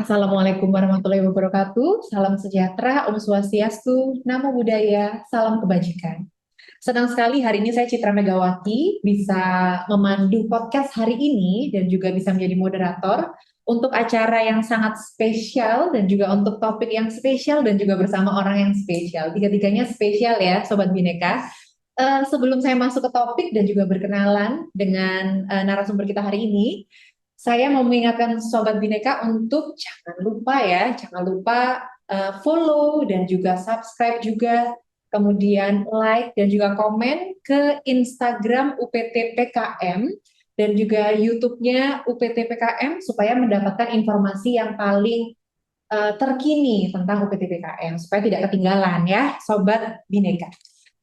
Assalamualaikum warahmatullahi wabarakatuh. Salam sejahtera, Om Swastiastu, Namo Buddhaya, salam kebajikan. Senang sekali hari ini saya Citra Megawati bisa memandu podcast hari ini dan juga bisa menjadi moderator untuk acara yang sangat spesial dan juga untuk topik yang spesial dan juga bersama orang yang spesial. Tiga-tiganya spesial ya, Sobat Bineka. Sebelum saya masuk ke topik dan juga berkenalan dengan narasumber kita hari ini, saya mau mengingatkan Sobat Bineka untuk jangan lupa follow dan juga subscribe juga, kemudian like dan juga komen ke Instagram UPT PKM dan juga YouTube-nya UPT PKM supaya mendapatkan informasi yang paling terkini tentang UPT PKM supaya tidak ketinggalan ya, Sobat Bineka.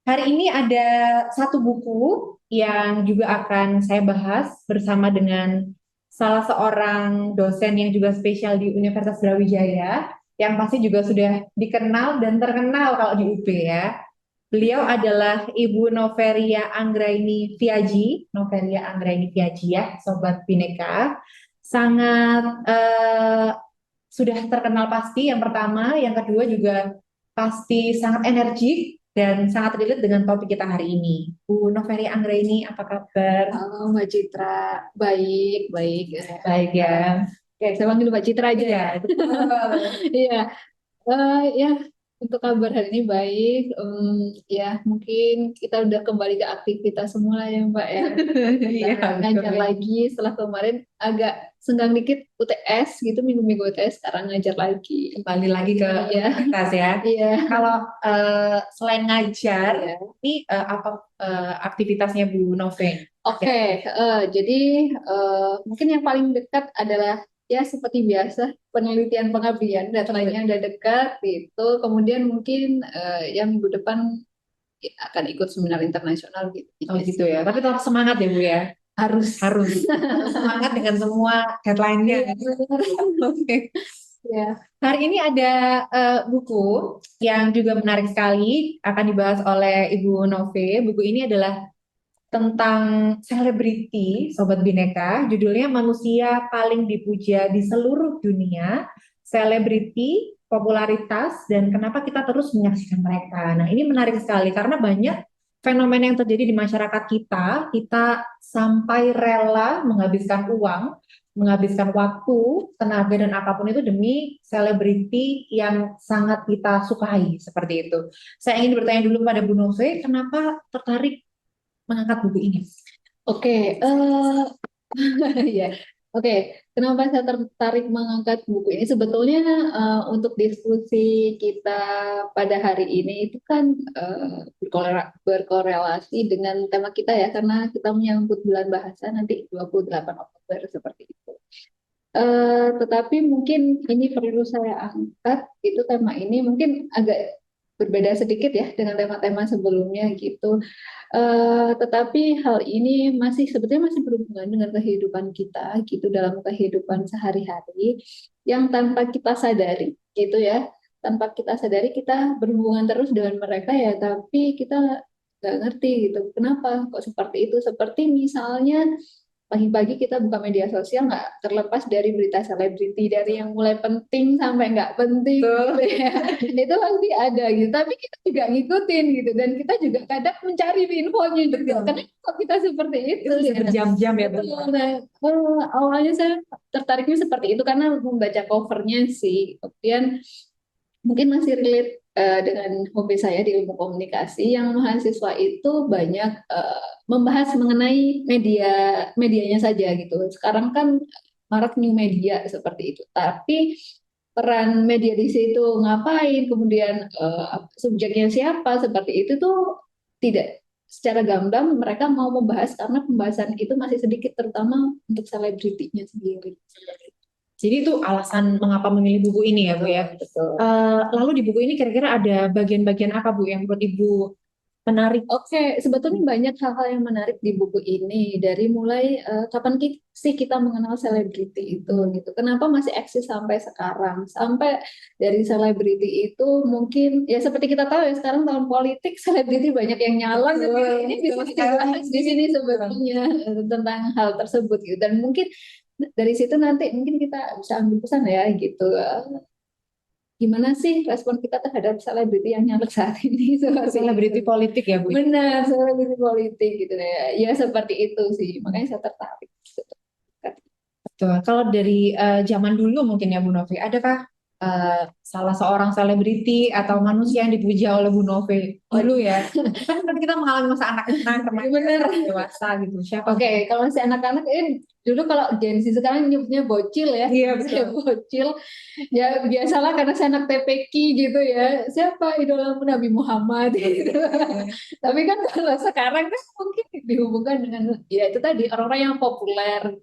Hari ini ada satu buku yang juga akan saya bahas bersama dengan salah seorang dosen yang juga spesial di Universitas Brawijaya, yang pasti juga sudah dikenal dan terkenal kalau di UP ya. Beliau adalah Ibu Noveria Anggraini Fiaji, ya, Sobat Bineka. Sangat sudah terkenal pasti yang pertama, yang kedua juga pasti sangat energik dan sangat relate dengan topik kita hari ini. Bu Noveria Anggraini, apa kabar? Halo Mbak Citra, baik, baik. Baik ya. Oke, saya panggil Mbak Citra aja ya. Iya, betul. Iya, ya untuk kabar hari ini baik. Ya mungkin kita udah kembali ke aktivitas semula ya Mbak ya. Iya, Kita ngajar betul. lagi setelah kemarin agak senggang dikit UTS gitu, minggu-minggu UTS sekarang ngajar lagi. Kembali lagi ke Iya, aktivitas ya. iya. Kalau selain ngajar, Iya. ini apa aktivitasnya Bu Nove? Oke, jadi mungkin yang paling dekat adalah ya seperti biasa penelitian pengabdian, deadline-nya udah dekat gitu. Kemudian mungkin yang minggu depan akan ikut seminar internasional gitu. Oh gitu ya. Tapi tetap semangat ya Bu ya. Harus. Harus semangat dengan semua deadline-nya. Iya, benar. Oke. Ya, Hari ini ada buku yang juga menarik sekali akan dibahas oleh Ibu Nove. Buku ini adalah tentang selebriti, Sobat Bineka. Judulnya Manusia Paling Dipuja di Seluruh Dunia, Selebriti, Popularitas, dan Kenapa Kita Terus Menyaksikan Mereka. Nah, ini menarik sekali karena banyak fenomena yang terjadi di masyarakat kita sampai rela menghabiskan uang, menghabiskan waktu, tenaga, dan apapun itu demi selebriti yang sangat kita sukai, seperti itu. Saya ingin bertanya dulu pada Bu Nove, kenapa tertarik mengangkat buku ini? oke. Ya, oke. Kenapa saya tertarik mengangkat buku ini? Sebetulnya untuk diskusi kita pada hari ini itu kan berkorelasi dengan tema kita ya, karena kita menyambut bulan bahasa nanti 28 Oktober seperti itu. Tetapi mungkin ini perlu saya angkat itu tema ini mungkin agak berbeda sedikit ya dengan tema-tema sebelumnya gitu. Tetapi hal ini masih sebetulnya masih berhubungan dengan kehidupan kita gitu dalam kehidupan sehari-hari yang tanpa kita sadari gitu ya. Tanpa kita sadari kita berhubungan terus dengan mereka ya, tapi kita nggak ngerti gitu. Kenapa kok seperti itu? Seperti misalnya pagi-pagi kita buka media sosial nggak terlepas dari berita selebriti dari yang mulai penting sampai nggak penting Betul. gitu ya. Itu pasti ada gitu tapi kita juga ngikutin gitu dan kita juga kadang mencari infonya juga Betul. kenapa kok kita seperti itu Itu bisa ya. berjam-jam ya, Bu. Betul. Nah, awalnya saya tertariknya seperti itu karena membaca covernya sih, kemudian mungkin masih relate dengan hobi saya di ilmu komunikasi yang mahasiswa itu banyak membahas mengenai medianya saja gitu. Sekarang kan marak new media seperti itu. Tapi peran media di situ ngapain, kemudian subjeknya siapa seperti itu tuh tidak secara gamblang mereka mau membahas karena pembahasan itu masih sedikit terutama untuk selebritinya sendiri. Jadi itu alasan mengapa memilih buku ini ya, Bu ya. Betul. Lalu di buku ini kira-kira ada bagian-bagian apa, Bu, yang menurut Ibu menarik? Oke, sebetulnya banyak hal-hal yang menarik di buku ini. Dari mulai kapan sih kita mengenal selebriti itu gitu. Kenapa masih eksis sampai sekarang? Sampai dari selebriti itu mungkin ya seperti kita tahu ya sekarang tahun politik selebriti banyak yang nyalon. Gitu. Betul, Ini betul bisa sekali. dibahas di sini sebetulnya tentang hal tersebut gitu. Dan mungkin dari situ nanti mungkin kita bisa ambil pesan ya gitu. Gimana sih respon kita terhadap selebriti yang nyalek saat ini seperti Selebriti itu. politik ya Bu. Benar, selebriti politik gitu ya. Ya seperti itu sih. Makanya saya tertarik gitu. Betul. Kalau dari zaman dulu mungkin ya Bu Novi, adakah salah seorang selebriti atau manusia yang dipuja oleh Bu Novi Oh, dulu ya? Kan kita mengalami masa anak-anak, remaja, bener. dewasa gitu. Siapa? Oke, kalau masih anak-anak ini dulu kalau Gen Z sekarang nyebutnya bocil ya. Iya Saya betul. bocil. Ya biasalah karena saya anak TPQ gitu ya. Siapa idolamu Nabi Muhammad gitu. Tapi kan kalau sekarang kan mungkin dihubungkan dengan ya itu tadi orang-orang yang populer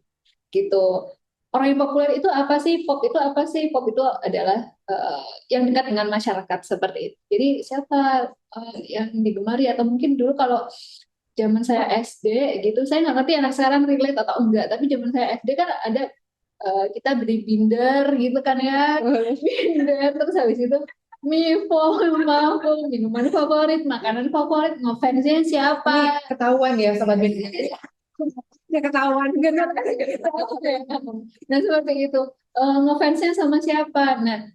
gitu. Orang yang populer itu apa sih? Pop itu apa sih? Pop itu adalah yang dekat dengan masyarakat seperti itu. Jadi siapa yang digemari atau mungkin dulu kalau zaman saya SD gitu, saya nggak ngerti anak sekarang relate atau enggak. Tapi zaman saya SD kan ada kita beli binder gitu kan ya, binder terus habis itu Mivo, Mavo, minuman favorit, makanan favorit, ngefansnya siapa? Ini ketahuan ya Sobat Bin. Ya ketahuan. Nah seperti itu. Ngefansnya sama siapa? Nah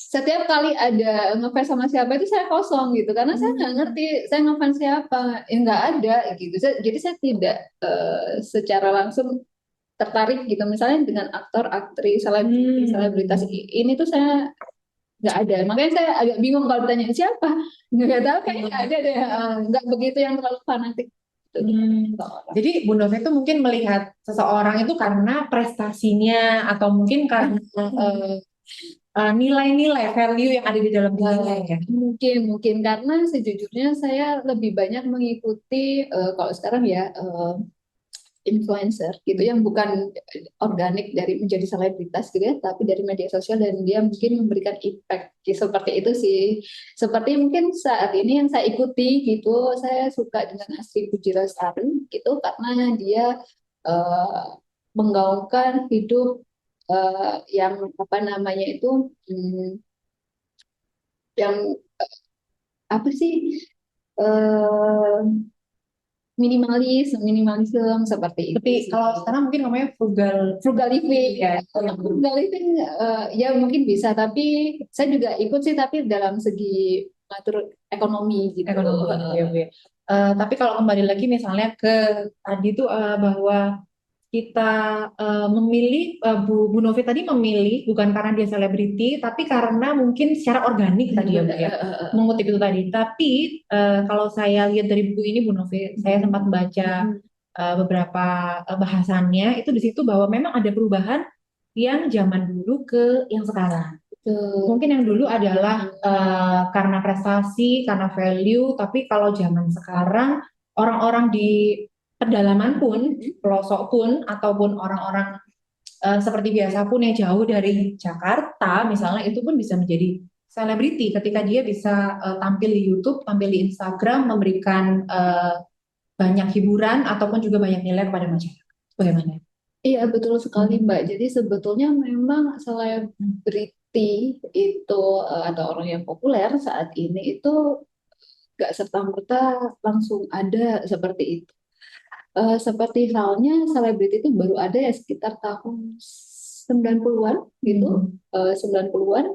setiap kali ada ngefans sama siapa itu saya kosong gitu karena saya nggak ngerti saya ngefans siapa, ya nggak ada gitu. Jadi saya tidak secara langsung tertarik gitu misalnya dengan aktor, aktris, selebritas ini tuh saya nggak ada. Makanya saya agak bingung kalau ditanya siapa, nggak tahu kayaknya nggak ada deh. Nggak begitu yang terlalu fanatik gitu. Jadi Bu Novi itu mungkin melihat seseorang itu karena prestasinya atau mungkin karena nilai-nilai value yang ada di dalam dirinya ya. Mungkin karena sejujurnya saya lebih banyak mengikuti kalau sekarang ya influencer gitu yang bukan organik dari menjadi selebritas gitu ya, tapi dari media sosial dan dia mungkin memberikan impact seperti itu sih. Seperti mungkin saat ini yang saya ikuti gitu, saya suka dengan Astrid Puji Lestari gitu karena dia eh, menggaungkan hidup yang apa namanya itu yang apa sih eh minimalisme seperti itu Tapi sih. kalau sekarang mungkin namanya frugal. Frugal living Ya. frugal living ya mungkin bisa tapi saya juga ikut sih tapi dalam segi mengatur ekonomi gitu. Ekonomi ya Bu ya. Tapi kalau kembali lagi misalnya ke tadi tuh bahwa kita memilih Bu Novi tadi memilih bukan karena dia selebriti tapi karena mungkin secara organik tadi ya Bu ya mengutip itu tadi. Tapi kalau saya lihat dari buku ini Bu Novi, saya sempat baca beberapa bahasannya itu di situ bahwa memang ada perubahan yang zaman dulu ke yang sekarang. Mungkin yang dulu adalah karena prestasi, karena value, tapi kalau zaman sekarang orang-orang di pedalaman pun, pelosok pun, ataupun orang-orang seperti biasa pun yang jauh dari Jakarta, misalnya itu pun bisa menjadi selebriti ketika dia bisa tampil di YouTube, tampil di Instagram, memberikan banyak hiburan ataupun juga banyak nilai kepada masyarakat. Bagaimana? Iya betul sekali Mbak, jadi sebetulnya memang selebriti itu atau orang yang populer saat ini itu gak serta-merta langsung ada seperti itu. Seperti halnya selebriti itu baru ada ya sekitar tahun 90-an gitu, 90-an,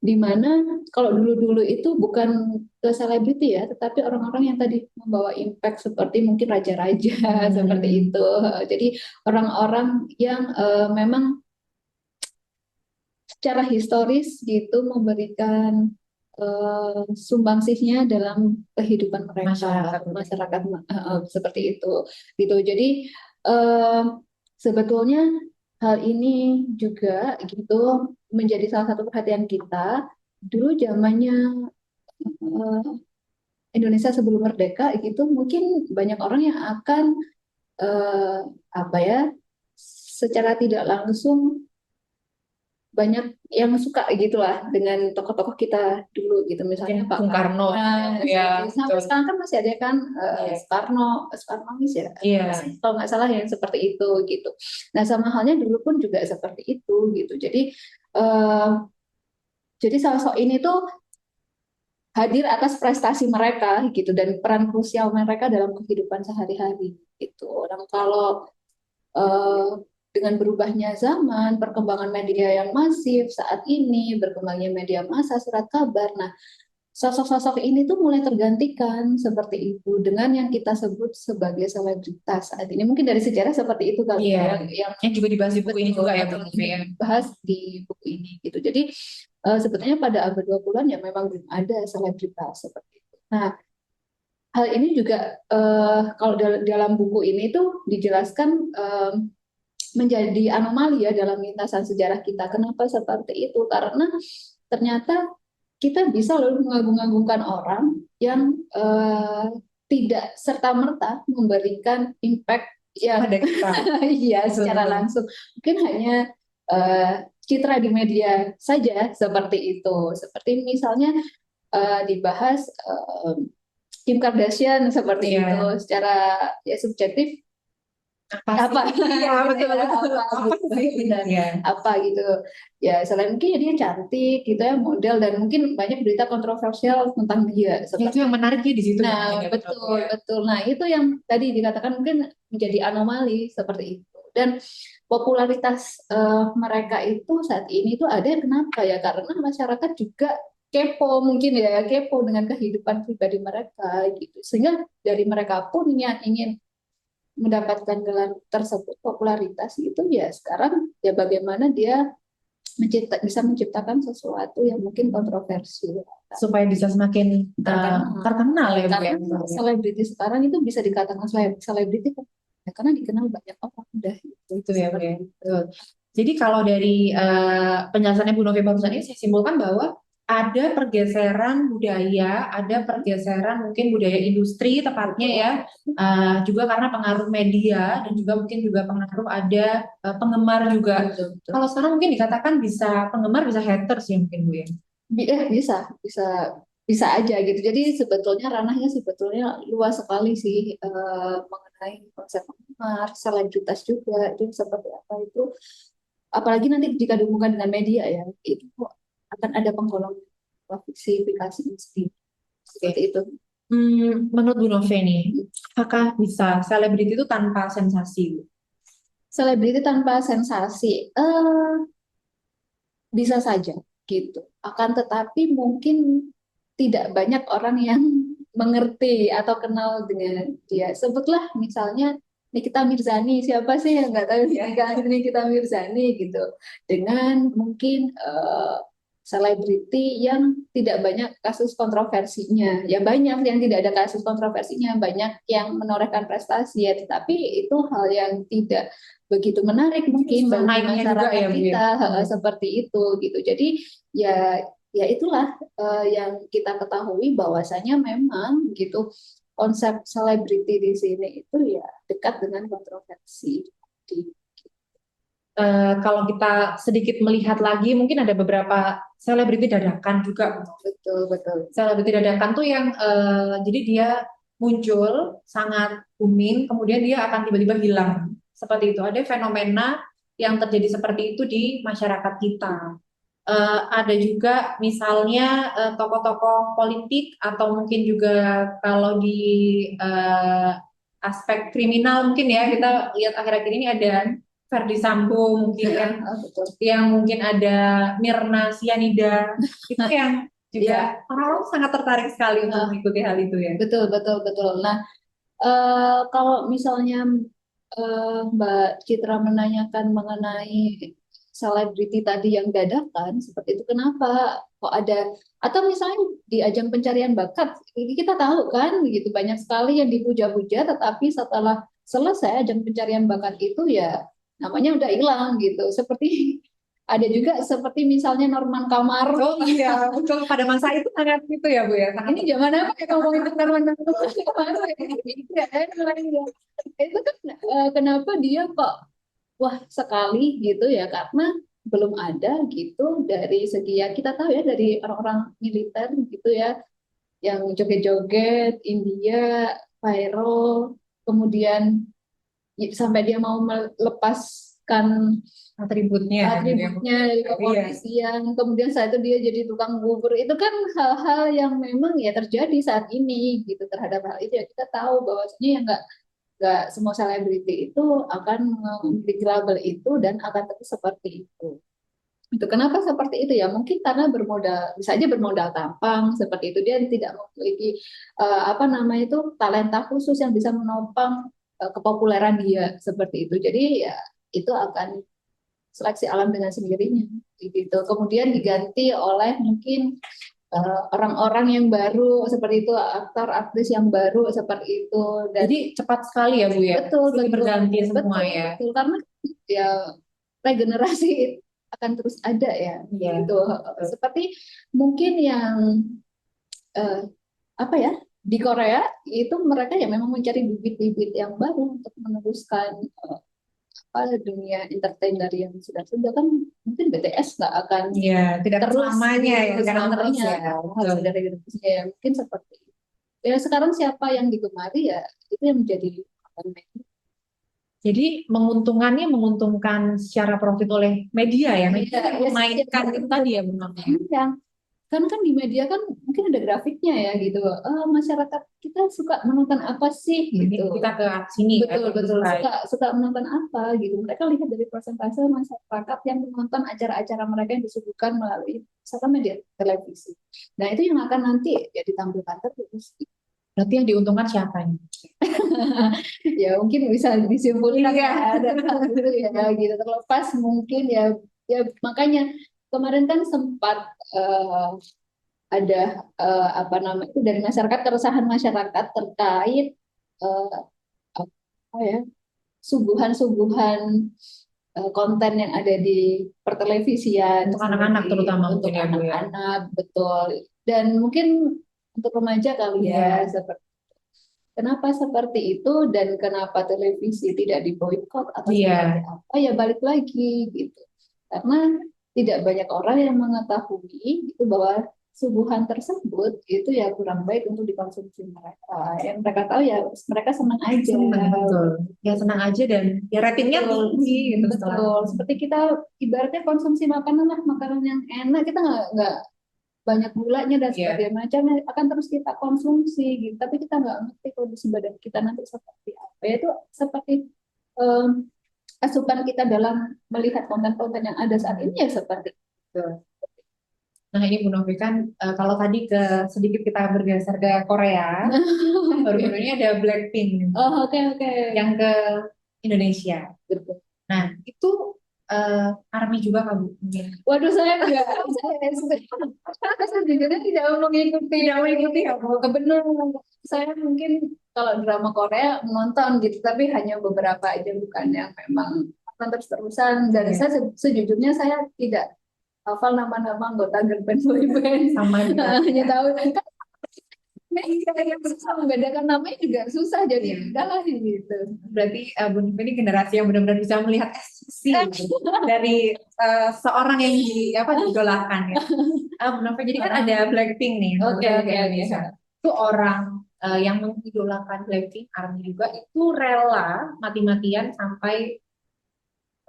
di mana kalau dulu-dulu itu bukan ke selebriti ya, tetapi orang-orang yang tadi membawa impact seperti mungkin raja-raja seperti itu. Jadi orang-orang yang memang secara historis gitu memberikan sumbangsihnya dalam kehidupan mereka masyarakat seperti itu gitu. Jadi eh, sebetulnya hal ini juga gitu menjadi salah satu perhatian kita dulu zamannya eh, Indonesia sebelum merdeka gitu mungkin banyak orang yang akan eh, apa ya secara tidak langsung banyak yang suka gitulah dengan tokoh-tokoh kita dulu gitu misalnya Pak Bung Karno ya sampai sekarang kan masih ada kan Soekarno Soekarno ya kalau nggak salah yang seperti itu gitu. Nah sama halnya dulu pun juga seperti itu gitu. Eh, jadi sosok ini tuh hadir atas prestasi mereka gitu dan peran krusial mereka dalam kehidupan sehari-hari gitu. Dan kalau dengan berubahnya zaman, perkembangan media yang masif saat ini, berkembangnya media massa, surat kabar. Nah, sosok-sosok ini tuh mulai tergantikan seperti itu dengan yang kita sebut sebagai selebritas saat ini. Mungkin dari sejarah seperti itu kali Iya, ya, yang yang juga dibahas di buku ini betul juga ya Bu betul Novi ya. dibahas di buku ini gitu. Jadi sebetulnya pada abad 20-an ya memang belum ada selebritas seperti itu. Nah, hal ini juga kalau dalam buku ini tuh dijelaskan menjadi anomali ya dalam lintasan sejarah kita. Kenapa seperti itu? Karena ternyata kita bisa loh mengagung-agungkan orang yang tidak serta-merta memberikan impact yang Ada kita. iya secara Betul-betul. langsung. Mungkin hanya eh, citra di media saja seperti itu. Seperti misalnya dibahas Kim Kardashian seperti itu Iya. secara ya subjektif Apa sih? apa Iya, gitu ya betul-betul. apa Apa gitu sih? benar Iya. apa gitu ya selain mungkin ya dia cantik gitu ya model dan mungkin banyak berita kontroversial tentang dia Ya, itu seperti yang itu. menariknya di situ Nah sebenarnya Bu Novi betul ya. betul nah itu yang tadi dikatakan mungkin menjadi anomali seperti itu dan popularitas mereka itu saat ini tuh ada kenapa ya karena masyarakat juga kepo mungkin ya kepo dengan kehidupan pribadi mereka gitu sehingga dari mereka pun yang ingin mendapatkan gelar tersebut popularitas itu ya sekarang ya bagaimana dia bisa menciptakan sesuatu yang mungkin kontroversial Supaya bisa semakin terkenal. terkenal ya Bu Karena ya. selebriti sekarang itu bisa dikatakan selebriti kan ya, karena dikenal banyak orang udah itu Itu ya Bu seperti ya. itu. Betul. Jadi kalau dari penjelasannya Bu Novi barusan ini saya simpulkan bahwa ada pergeseran budaya, ada pergeseran mungkin budaya industri tepatnya Betul, ya, juga karena pengaruh media dan juga mungkin juga pengaruh ada penggemar juga. betul, betul. Kalau sekarang mungkin dikatakan bisa penggemar bisa haters ya mungkin Bu ya. Bisa bisa bisa aja gitu jadi sebetulnya ranahnya sebetulnya luas sekali sih mengenai konsep penggemar selebritas juga itu seperti apa itu apalagi nanti jika dihubungkan dengan media ya itu akan ada penggolongan klasifikasi sendiri Oke. seperti itu. Menurut Bu Novi nih, apakah bisa selebriti itu tanpa sensasi Bu? Selebriti tanpa sensasi bisa saja gitu akan tetapi mungkin tidak banyak orang yang mengerti atau kenal dengan dia sebutlah misalnya Nikita Mirzani siapa sih yang nggak tahu Nikita Mirzani gitu dengan mungkin selebriti yang tidak banyak kasus kontroversinya ya banyak yang tidak ada kasus kontroversinya banyak yang menorehkan prestasi ya tetapi itu hal yang tidak begitu menarik mungkin Susah bagi naiknya juga masyarakat ya Bu ya. kita seperti itu gitu jadi ya ya itulah yang kita ketahui bahwasanya memang gitu konsep selebriti di sini itu ya dekat dengan kontroversi. Kalau kita sedikit melihat lagi, mungkin ada beberapa selebriti dadakan juga. Betul betul. Selebriti dadakan tuh yang jadi dia muncul sangat booming, kemudian dia akan tiba-tiba hilang. Seperti itu. Ada fenomena yang terjadi seperti itu di masyarakat kita. Ada juga misalnya tokoh-tokoh politik atau mungkin juga kalau di eh, aspek kriminal mungkin ya kita lihat akhir-akhir ini ada Verdi Sambo mungkin kan Betul. yang mungkin ada Mirna Sianida itu yang Ya, juga orang sangat tertarik sekali untuk mengikuti hal itu ya. betul betul betul. Nah, kalau misalnya Mbak Citra menanyakan mengenai selebriti tadi yang dadakan, seperti itu kenapa kok ada atau misalnya di ajang pencarian bakat kita tahu kan begitu banyak sekali yang dipuja-puja tetapi setelah selesai ajang pencarian bakat itu ya namanya udah hilang gitu seperti ada juga seperti misalnya Norman Kamar. Oh iya, betul pada masa itu sangat itu ya Bu ya, sangat Ini zaman apa ya ngomongin tentang Norman Kamar ya, itu kan kenapa dia kok wah sekali gitu ya karena belum ada gitu dari segi ya kita tahu ya dari orang-orang militer gitu ya yang joget-joget India viral kemudian sampai dia mau melepaskan atributnya gitu ya. atributnya dari Iya. kepolisian kemudian saat itu dia jadi tukang bubur itu kan hal-hal yang memang ya terjadi saat ini gitu terhadap hal itu ya kita tahu bahwasanya ya nggak nggak semua selebriti itu akan memiliki label itu dan akan terus seperti itu. Itu kenapa seperti itu ya? Mungkin karena bermodal, bisa aja bermodal tampang seperti itu, dia tidak memiliki apa namanya itu talenta khusus yang bisa menopang kepopuleran dia seperti itu. Jadi ya itu akan seleksi alam dengan sendirinya gitu. Kemudian diganti oleh mungkin orang-orang yang baru seperti itu, aktor aktris yang baru seperti itu. Dan Jadi cepat sekali ya Bu ya, betul silih betul berganti semua betul ya. betul karena ya regenerasi akan terus ada ya Iya, gitu. betul. Seperti mungkin yang eh, apa ya, di Korea itu mereka ya memang mencari bibit-bibit yang baru untuk meneruskan apa dunia entertain dari yang sudah kan. Mungkin BTS nggak akan Iya, tidak terus selamanya ya, gitu sekarang terus selamanya ya. Betul. hasil dari generasinya ya mungkin seperti itu. Ya sekarang siapa yang digemari ya itu yang menjadi apa namanya. Jadi menguntungkan secara profit oleh media ya. Media Iya, kan ya, memainkan itu tadi ya benar ya. yang kan di media kan mungkin ada grafiknya ya gitu. Masyarakat kita suka menonton apa sih Ini gitu. kita ke sini ya, Betul ke betul slide. suka suka menonton apa gitu. Mereka lihat dari persentase masyarakat yang menonton acara-acara mereka yang disuguhkan melalui misalkan media televisi. Nah itu yang akan nanti ya ditampilkan terus. Berarti yang diuntungkan siapa ini? Ya mungkin bisa disimpulkan Iya. ya ada hal itu ya gitu. Terlepas mungkin ya ya makanya kemarin kan sempat ada apa namanya itu dari masyarakat, keresahan masyarakat terkait eh, apa ya, suguhan-suguhan konten yang ada di pertelevisian Untuk anak-anak terutama untuk mungkin ya Bu ya. anak-anak betul dan mungkin untuk remaja kali ya Iya. seperti kenapa seperti itu dan kenapa televisi tidak diboikot atau seperti Iya. apa ya balik lagi gitu karena tidak banyak orang yang mengetahui itu bahwa suguhan tersebut itu ya kurang baik untuk dikonsumsi mereka yang mereka tahu ya mereka senang aja. Senang betul. Ya senang aja dan ya ratingnya Betul, tinggi gitu setelah. betul. Seperti kita ibaratnya konsumsi makanan lah, makanan yang enak kita nggak banyak gulanya dan Iya. sebagainya macamnya akan terus kita konsumsi gitu. Tapi kita nggak ngerti kondisi badan kita nanti seperti apa. Itu seperti em, asupan kita dalam melihat konten-konten yang ada saat ini ya seperti itu. Nah ini Bu Novi kan kalau tadi ke sedikit kita bergeser ke Korea, baru-baru ini ada Blackpink Oh oke oke. yang ke Indonesia. Betul. Nah itu ARMY juga kan Bu? Mungkin. Waduh saya enggak, saya sejujurnya tidak mengikuti. Tidak mengikuti ya Bu? Benar, saya mungkin kalau drama Korea menonton gitu, tapi hanya beberapa aja, bukan yang memang nonton terus-terusan. Dan Iya. saya sejujurnya saya tidak hafal nama-nama anggota girl band boy band. Sama juga. Hanya tahu kan yang susah membedakan namanya juga susah, jadi Iya. udahlah gitu. Berarti Bu Novi ini generasi yang benar-benar bisa melihat esensi gitu, dari seorang yang apa diidolakan ya. Bu Novi jadi kan ada Blackpink nih Oke baru oke ke oke. Indonesia. Itu orang yang mengidolakan Blackpink, ARMY juga itu rela mati-matian sampai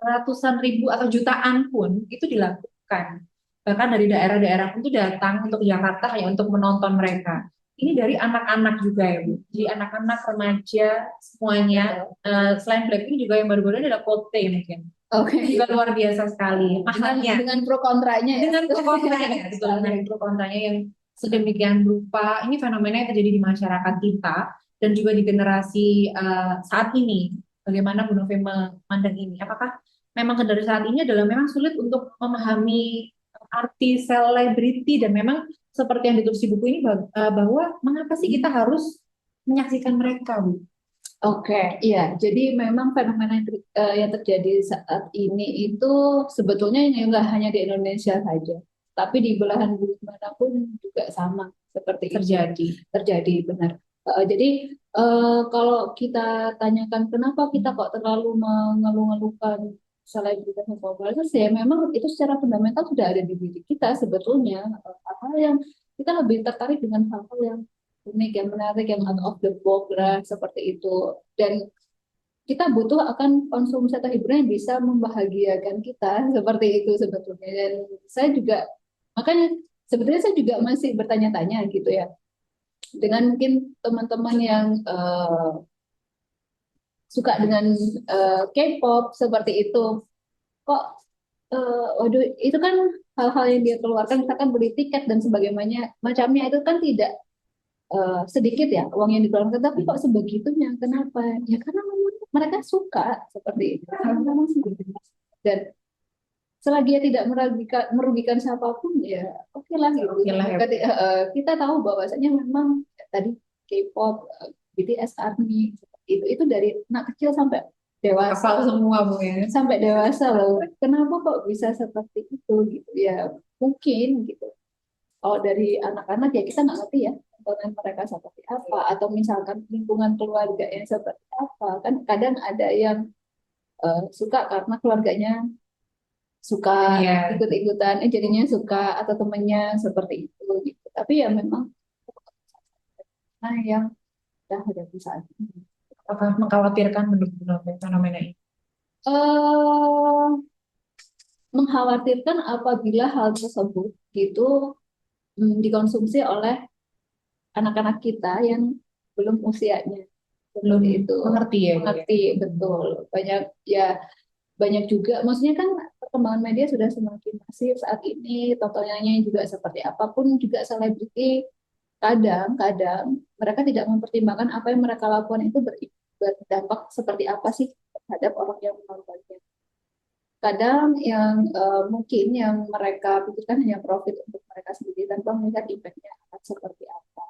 ratusan ribu atau jutaan pun itu dilakukan. Bahkan dari daerah-daerah pun itu datang untuk Jakarta hanya untuk menonton mereka. Ini dari anak-anak juga ya Bu. Jadi anak-anak, remaja, semuanya. Selain Blackpink juga yang baru-baru ini ada Coldplay mungkin. Oke. Itu juga luar biasa sekali. Mahalnya. Dengan pro kontranya ya. Dengan pro kontranya, betul. Dengan pro kontranya yang sedemikian rupa. Ini fenomena yang terjadi di masyarakat kita dan juga di generasi saat ini. Bagaimana Bu Novi memandang ini? Apakah memang generasi saat ini adalah memang sulit untuk memahami arti selebriti dan memang seperti yang ditulis di buku ini bahwa mengapa sih kita harus menyaksikan mereka, Bu? Oke, iya. Jadi memang fenomena yang terjadi saat ini itu sebetulnya ini enggak hanya di Indonesia saja, tapi di belahan bumi manapun juga sama seperti itu. Terjadi. Terjadi, benar. Jadi kalau kita tanyakan kenapa kita kok terlalu mengeluh-ngeluhkan selebritas dan popularitas, ya memang itu secara fundamental sudah ada di diri kita sebetulnya. Hal yang kita lebih tertarik dengan hal-hal yang unik, yang menarik, yang out of the box lah, seperti itu. Dan kita butuh akan konsumsi atau hiburan yang bisa membahagiakan kita, seperti itu sebetulnya. Dan saya juga, makanya sebetulnya saya juga masih bertanya-tanya gitu ya, dengan mungkin teman-teman yang suka dengan K-pop seperti itu. Kok waduh, itu kan hal-hal yang dia keluarkan, misalkan beli tiket dan sebagainya macamnya, itu kan tidak sedikit ya uang yang dikeluarkan, tapi kok sebegitunya, kenapa? Ya karena memang mereka suka seperti itu. Karena memang segitu. Dan selagi dia tidak merugikan siapapun, ya oke lah gitu. Oke lah ya. Kita tahu bahwasanya memang tadi K-pop, BTS, ARMY itu dari anak kecil sampai dewasa, Hafal semua Bu ya. sampai dewasa loh. Kenapa kok bisa seperti itu gitu ya? Mungkin gitu. Kalau dari anak-anak ya kita nggak ngerti ya tontonan mereka seperti apa, atau misalkan lingkungan keluarga yang seperti apa. Kan kadang ada yang suka karena keluarganya suka Iya. ikut-ikutan, jadinya suka, atau temennya seperti itu gitu. Tapi ya memang yang udah ada saat ini. Apakah mengkhawatirkan menurut Bu Novel fenomena ini? eh Mengkhawatirkan apabila hal tersebut gitu dikonsumsi oleh anak-anak kita yang belum usianya Belum seperti itu. mengerti ya Bu ya. Mengerti betul. Banyak ya, banyak juga, maksudnya kan perkembangan media sudah semakin masif saat ini, tontonannya juga seperti apapun, juga selebriti kadang-kadang mereka tidak mempertimbangkan apa yang mereka lakukan itu berdampak seperti apa sih terhadap orang yang menontonnya. Kadang yang mungkin yang mereka pikirkan hanya profit untuk mereka sendiri tanpa melihat impact-nya akan seperti apa.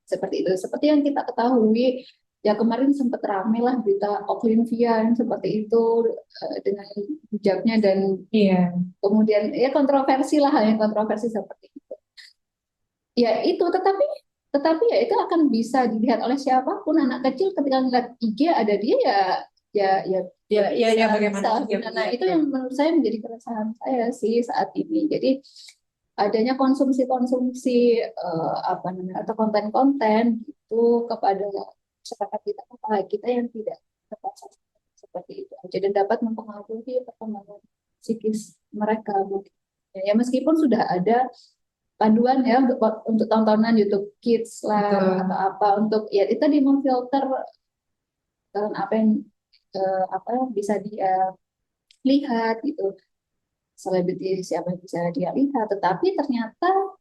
Seperti itu. Seperti yang kita ketahui, ya kemarin sempat ramai lah berita Oklivia yang seperti itu, dengan hijabnya, dan Iya. kemudian ya kontroversi lah, hal yang kontroversi seperti itu. Ya itu, tetapi ya itu akan bisa dilihat oleh siapapun, anak kecil ketika ngeliat IG ada dia, ya Ya bagaimana? bisa. Ya, Nah ya, itu betul. yang menurut saya menjadi keresahan saya sih saat ini. Jadi adanya konsumsi-konsumsi apa namanya, atau konten-konten gitu kepada masyarakat kita, apalagi kita yang tidak tepat sasaran seperti itu aja, dan dapat mempengaruhi perkembangan psikis mereka mungkin. Ya meskipun sudah ada panduan ya untuk tontonan YouTube Kids lah Betul. atau apa, untuk ya itu di memfilter apa yang apa yang bisa dia lihat gitu, selebriti siapa yang bisa dia lihat, tetapi ternyata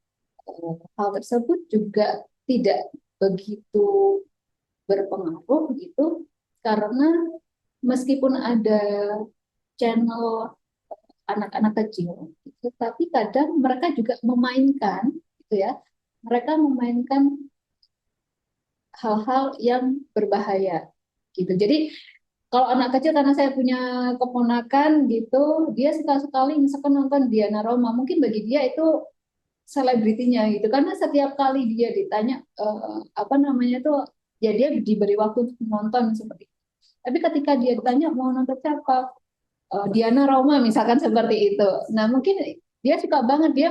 hal tersebut juga tidak begitu berpengaruh gitu, karena meskipun ada channel anak-anak kecil gitu, tapi kadang mereka juga memainkan gitu ya, mereka memainkan hal-hal yang berbahaya gitu. Jadi kalau anak kecil, karena saya punya keponakan gitu, dia suka sekali misalkan nonton Diana Roma, mungkin bagi dia itu selebritinya gitu, karena setiap kali dia ditanya apa namanya tuh, ya dia diberi waktu untuk menonton seperti itu. Tapi ketika dia ditanya mau nonton siapa, Diana Roma misalkan seperti itu, nah mungkin dia suka banget, dia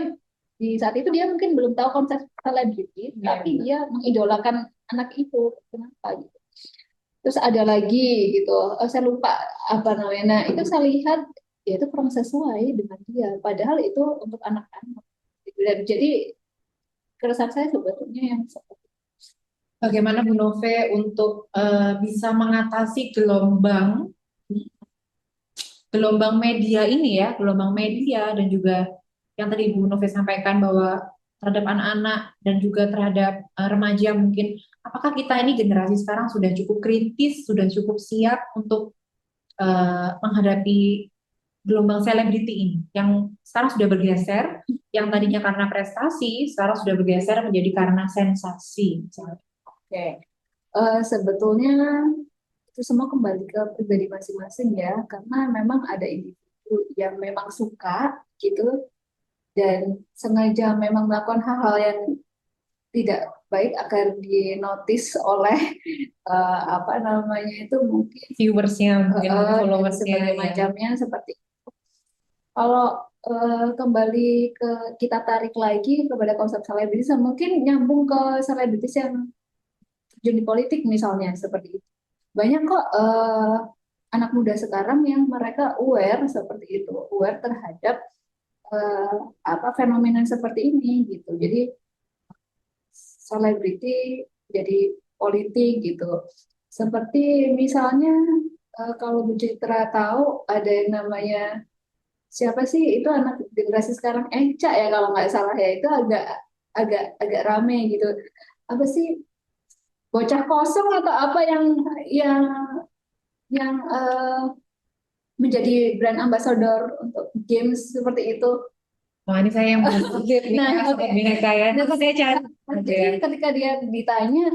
di saat itu dia mungkin belum tahu konsep selebriti, tapi dia mengidolakan anak itu. Kenapa gitu? Terus ada lagi gitu, saya lupa apa namanya, nah itu saya lihat ya itu kurang sesuai dengan dia, padahal itu untuk anak-anak. Dan jadi keresahan saya sebetulnya yang seperti Bagaimana Bu Nove untuk bisa mengatasi gelombang media ini ya, gelombang media dan juga yang tadi Bu Novi sampaikan bahwa terhadap anak-anak dan juga terhadap remaja mungkin, apakah kita ini generasi sekarang sudah cukup kritis, sudah cukup siap untuk menghadapi gelombang selebriti ini yang sekarang sudah bergeser, yang tadinya karena prestasi sekarang sudah bergeser menjadi karena sensasi misalnya. Oke. Sebetulnya itu semua kembali ke pribadi masing-masing ya, karena memang ada individu yang memang suka gitu, dan sengaja memang melakukan hal-hal yang tidak baik agar dinotis oleh apa namanya itu, mungkin Viewersnya mungkin dan followersnya sebagainya ya. macamnya seperti itu. Kalau kembali ke, kita tarik lagi kepada konsep selebritis, mungkin nyambung ke selebritis yang terjun di politik misalnya seperti itu. Banyak kok anak muda sekarang yang mereka aware seperti itu, aware terhadap eh, apa fenomena seperti ini gitu. Jadi selebriti jadi politik gitu. Seperti misalnya kalau Bu Citra tahu ada yang namanya siapa sih itu anak generasi sekarang Eca ya kalau nggak salah ya itu agak agak agak rame gitu. Apa sih bocah kosong atau apa yang menjadi brand ambassador untuk games seperti itu. Wah, ini saya yang belum update nih Nah, Kak, oke. sobat bineka ya. Nah, Nanti saya cari aja jadi ya. ketika dia ditanya,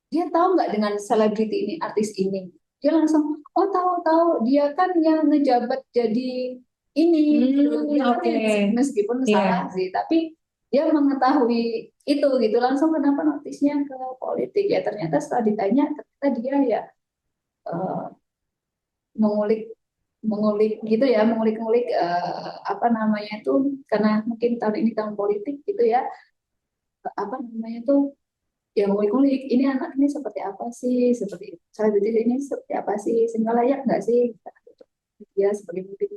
dia tahu nggak dengan selebriti ini, artis ini? Dia langsung, oh tahu-tahu, dia kan yang ngejabat jadi ini, gitu. Dia kan Oke. meskipun Iya. salah sih, tapi dia mengetahui itu gitu. Langsung kenapa notisnya ke politik ya? Ternyata setelah ditanya, ternyata dia ya eh, mengulik mengulik gitu ya, mengulik-ngulik apa namanya itu karena mungkin tahun ini tahun politik gitu ya, apa namanya tuh ya ngulik-ngulik ini anak ini seperti apa sih, seperti selebritis ini seperti apa sih, sehingga layak nggak sih dia sebagai pemimpin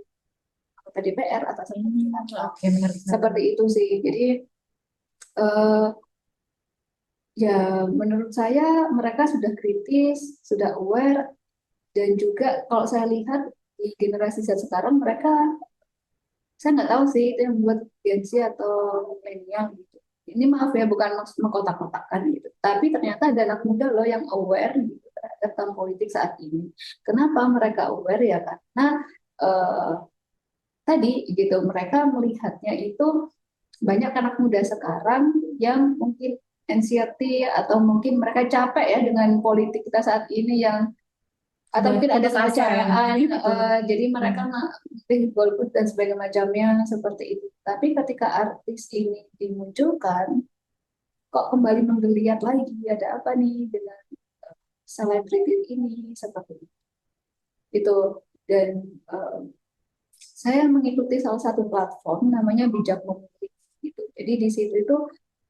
anggota DPR atau seperti apa, Oke, menarik. seperti itu sih. Jadi eh, ya menurut saya mereka sudah kritis, sudah aware, dan juga kalau saya lihat di generasi Z sekarang mereka, saya nggak tahu sih itu yang buat Gen Z atau milenial gitu. Ini maaf ya bukan maksud mengkotak-kotakan gitu. Tapi ternyata ada anak muda loh yang aware gitu terhadap tahun politik saat ini. Kenapa mereka aware ya? Karena eh, tadi gitu mereka melihatnya itu banyak anak muda sekarang yang mungkin anxiety atau mungkin mereka capek ya dengan politik kita saat ini yang atau Udah mungkin ada putus asa ya. kekecewaan, Gitu. jadi mereka pilih golput dan sebagainya macamnya seperti itu. Tapi ketika artis ini dimunculkan, kok kembali menggeliat lagi, ada apa nih dengan selebriti ini seperti itu. Dan uh, saya mengikuti salah satu platform namanya Bijak Memilih gitu. Jadi di situ itu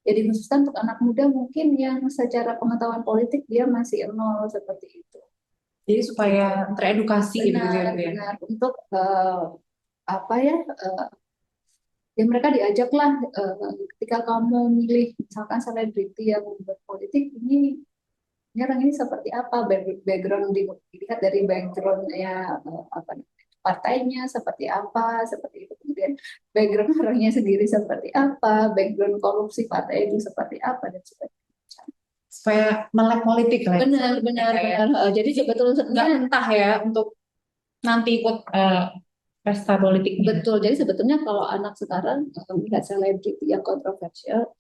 jadi khususkan untuk anak muda mungkin yang secara pengetahuan politik dia masih nol seperti itu. Jadi supaya teredukasi gitu ya, Bu ya. Benar-benar untuk apa ya ya mereka diajaklah ketika kamu milih misalkan selebriti yang berpolitik ini orang ini seperti apa background dilihat dari backgroundnya apa partainya seperti apa seperti itu kemudian background orangnya sendiri seperti apa background korupsi partai itu seperti apa dan sebagainya. Supaya melek politik lah. Benar benar Ya. benar. Jadi sebetulnya Nggak mentah ya untuk nanti ikut pesta politik. betul. Jadi sebetulnya kalau anak sekarang melihat selebriti yang kontroversial,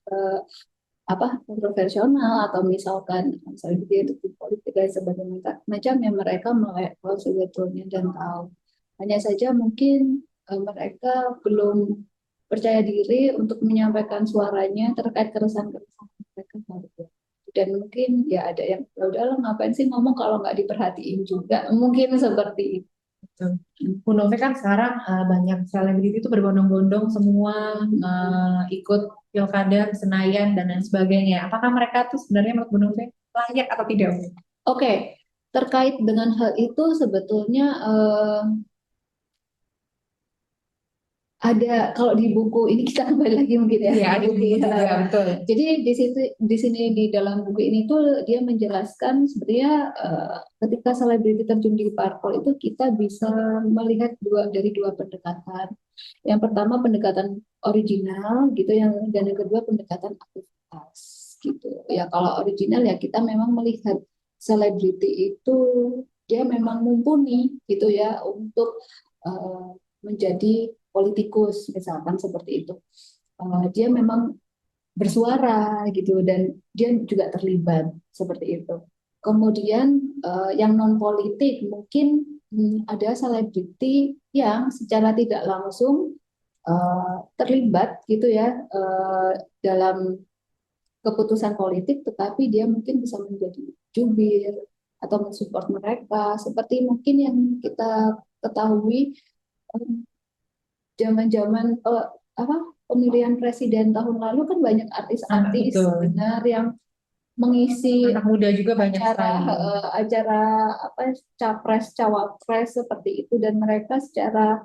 apa kontroversial atau misalkan misalnya dia itu politik dan sebagainya macam yang mereka melek sebetulnya dan tahu. Hanya saja mungkin mereka belum percaya diri untuk menyampaikan suaranya terkait keresahan-keresahan mereka. Dan mungkin ya ada yang ya udahlah ngapain sih ngomong kalau nggak diperhatiin juga mungkin seperti itu. Betul. Bu Nove kan sekarang banyak selebriti itu berbondong-bondong semua ikut pilkada, Senayan dan lain sebagainya. Apakah mereka tuh sebenarnya menurut Bu Nove layak atau tidak? Bu? Oke, terkait dengan hal itu sebetulnya ada kalau di buku ini kita kembali lagi mungkin ya. Iya, ada buku juga, betul. Jadi di sini di dalam buku ini tuh dia menjelaskan sebenarnya ketika selebriti terjun di parpol itu kita bisa melihat dari dua pendekatan. Yang pertama pendekatan original gitu dan yang kedua pendekatan aktivitas gitu. Ya kalau original ya kita memang melihat selebriti itu dia memang mumpuni gitu ya untuk menjadi politikus misalkan seperti itu. Dia memang bersuara gitu dan dia juga terlibat seperti itu. Kemudian yang non politik mungkin ada selebriti yang secara tidak langsung terlibat gitu ya dalam keputusan politik, tetapi dia mungkin bisa menjadi jubir atau mensupport mereka, seperti mungkin yang kita ketahui zaman-zaman apa pemilihan presiden tahun lalu kan banyak artis-artis Betul. benar yang mengisi Anak muda juga banyak acara sekali. acara apa capres cawapres seperti itu dan mereka secara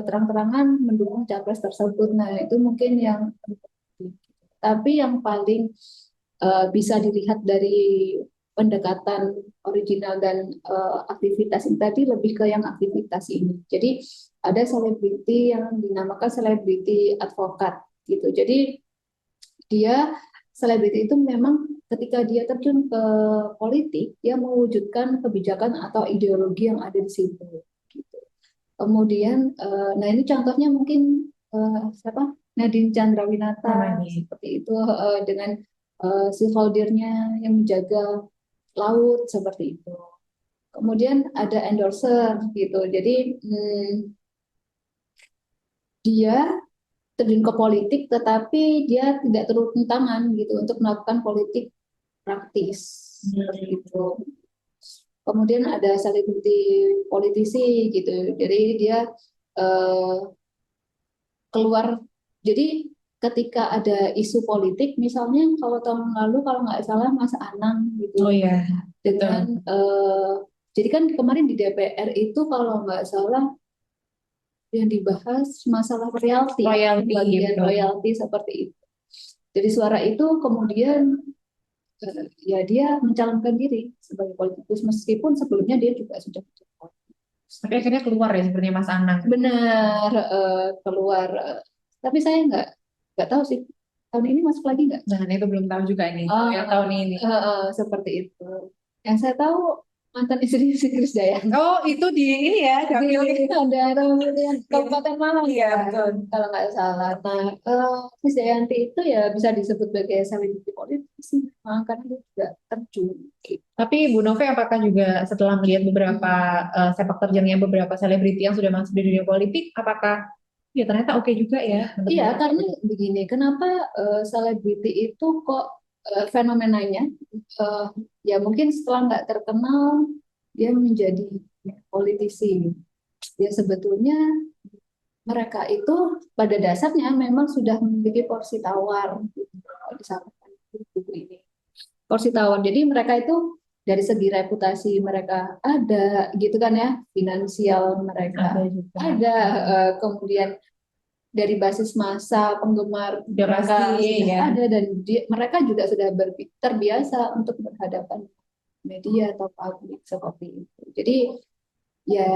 terang-terangan mendukung capres tersebut. Nah itu mungkin yang tapi yang paling bisa dilihat dari pendekatan original dan aktivitas ini tadi lebih ke yang aktivitas ini. Jadi ada selebriti yang dinamakan selebriti advokat gitu. Jadi dia selebriti itu memang ketika dia terjun ke politik, dia mewujudkan kebijakan atau ideologi yang ada di situ. Gitu. Kemudian, nah ini contohnya mungkin siapa? Nadine Chandrawinata Namanya. seperti itu dengan seaholdernya yang menjaga laut seperti itu. Kemudian ada endorser gitu. Jadi dia terjun ke politik, tetapi dia tidak turun tangan gitu untuk melakukan politik praktis seperti itu. Kemudian ada selebriti politisi gitu. Jadi dia eh, keluar. Jadi ketika ada isu politik, misalnya kalau tahun lalu kalau nggak salah Mas Anang Oh gitu ya, betul. dengan jadi kan kemarin di DPR itu kalau nggak salah yang dibahas masalah royalti, Royalty bagian gitu. royalti seperti itu. Jadi suara itu kemudian ya dia mencalonkan diri sebagai politikus meskipun sebelumnya dia juga sudah menjadi politikus. Tapi akhirnya keluar ya sebenarnya Mas Anang. Benar keluar, tapi saya nggak tahu sih tahun ini masuk lagi nggak? Nah, itu belum tahu juga ini. Oh, Yang tahun ini. seperti itu. Yang saya tahu mantan istri si Krisdayanti Oh, itu di ini ya, dapil. di Bandara Pemilihan Kabupaten Malang Iya, ya, betul. kalau nggak salah. Nah, Krisdayanti itu ya bisa disebut sebagai selebriti politik sih, karena dia juga terjun. Gitu. Tapi Bu Nove, apakah juga setelah melihat beberapa sepak terjangnya beberapa selebriti yang sudah masuk di dunia politik, apakah ya ternyata oke juga ya untuk Iya, masuk karena politik? begini, kenapa selebriti itu kok fenomenanya eh, ya mungkin setelah nggak terkenal dia menjadi politisi. Ya sebetulnya mereka itu pada dasarnya memang sudah memiliki porsi tawar gitu, kalau disampaikan di buku ini. Porsi tawar. Jadi mereka itu dari segi reputasi mereka ada gitu kan ya, finansial Ada mereka juga. ada, kemudian dari basis massa penggemar Udah mereka pasti sudah ya. ada dan mereka juga sudah terbiasa untuk berhadapan media atau publik seperti itu. Jadi ya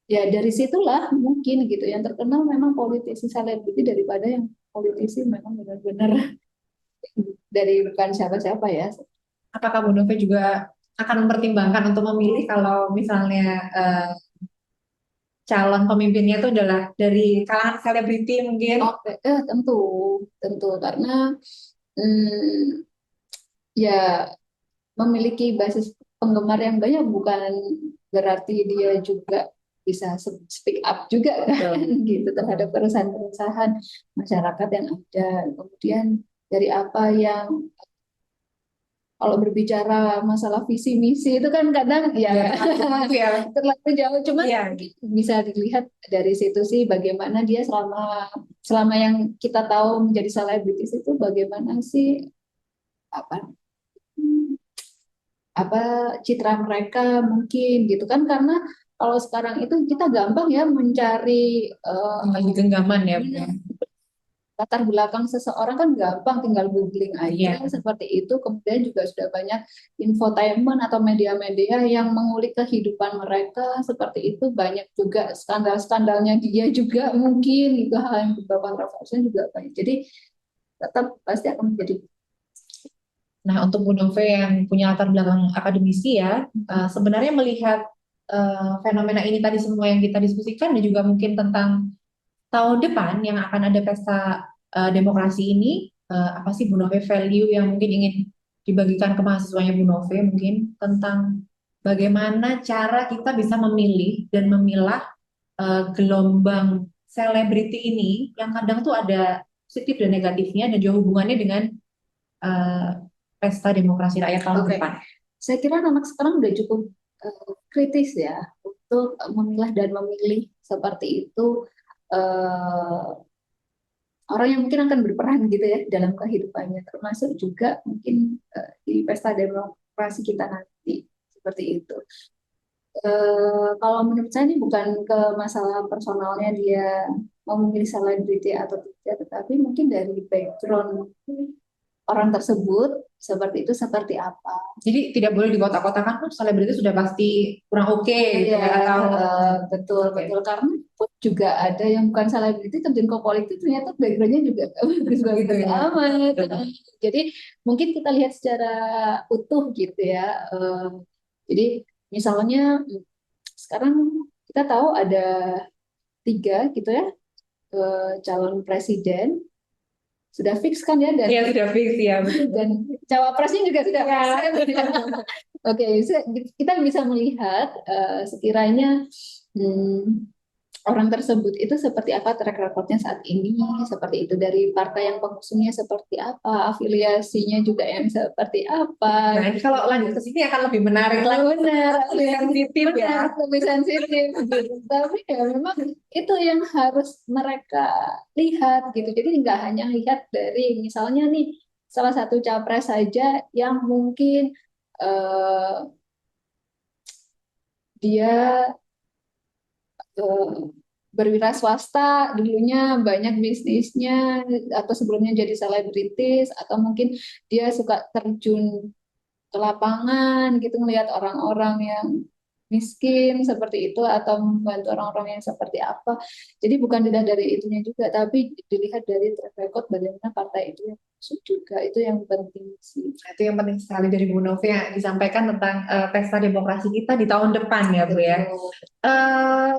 ya dari situlah mungkin gitu yang terkenal memang politisi selebriti daripada yang politisi memang benar-benar dari bukan siapa-siapa ya. Apakah Bu Nove juga akan mempertimbangkan untuk memilih kalau misalnya calon pemimpinnya itu adalah dari kalangan selebriti mungkin? Oke, tentu tentu karena hmm, ya memiliki basis penggemar yang banyak bukan berarti dia juga bisa speak up juga kan Betul. gitu terhadap keresahan-keresahan masyarakat yang ada. Kemudian dari apa yang kalau berbicara masalah visi misi itu kan kadang ya Ya, ya, terlalu jauh, cuman ya. mungkin bisa dilihat dari situ sih bagaimana dia selama selama yang kita tahu menjadi selebritis itu bagaimana sih apa apa citra mereka mungkin gitu kan karena kalau sekarang itu kita gampang ya mencari Lagi genggaman ya, Bu ya. benar, latar belakang seseorang kan gampang tinggal googling Iya. aja seperti itu kemudian juga sudah banyak infotainment atau media-media yang mengulik kehidupan mereka seperti itu banyak juga skandal-skandalnya dia juga mungkin gitu hal yang beberapa kontroversial juga banyak jadi tetap pasti akan menjadi Nah, untuk Bu Nove yang punya latar belakang akademisi ya, sebenarnya melihat fenomena ini tadi semua yang kita diskusikan dan juga mungkin tentang tahun depan yang akan ada pesta demokrasi ini, apa sih Bu Nove value yang mungkin ingin dibagikan ke mahasiswanya Bu Nove mungkin tentang bagaimana cara kita bisa memilih dan memilah gelombang selebriti ini yang kadang tuh ada positif dan negatifnya dan juga hubungannya dengan eh, pesta demokrasi rakyat tahun oke. depan. Saya kira anak sekarang udah cukup kritis ya untuk memilah dan memilih seperti itu eh, orang yang mungkin akan berperan gitu ya dalam kehidupannya, termasuk juga mungkin di pesta demokrasi kita nanti seperti itu. Kalau menurut saya ini bukan ke masalah personalnya dia mau memilih selebriti atau tidak, tetapi mungkin dari background orang tersebut seperti itu seperti apa. Jadi tidak boleh dikotak-kotakan tuh selebritis sudah pasti kurang oke gitu Iya, ya atau betul oke. betul karena pun juga ada yang bukan selebriti terjun ke politik ternyata backgroundnya juga Gitu bagus-bagus ya. amat. Betul. Jadi mungkin kita lihat secara utuh gitu ya. Jadi misalnya sekarang kita tahu ada tiga gitu ya calon presiden sudah fix kan ya Iya dan sudah fix ya betul. dan cawapresnya juga sudah Ya. fix kan. Oke, kita bisa melihat sekiranya hmm, orang tersebut itu seperti apa track recordnya saat ini, seperti itu dari partai yang pengusungnya seperti apa, afiliasinya juga yang seperti Nah, apa. ini kalau lanjut ke sini akan lebih menarik lagi. Benar, Lebih sensitif ya. benar, lebih sensitif gitu. Tapi ya memang itu yang harus mereka lihat gitu. Jadi nggak hanya lihat dari misalnya nih salah satu capres saja yang mungkin eh, dia eh, berwira swasta dulunya banyak bisnisnya atau sebelumnya jadi selebritis atau mungkin dia suka terjun ke lapangan gitu ngelihat orang-orang yang miskin seperti itu atau membantu orang-orang yang seperti apa. Jadi bukan dilihat dari itunya juga, tapi dilihat dari track record bagaimana partai itu yang masuk juga itu yang penting sih. Nah, itu yang penting sekali dari Bu Novi yang disampaikan tentang pesta demokrasi kita di tahun depan ya Bu ya. Betul. Eh,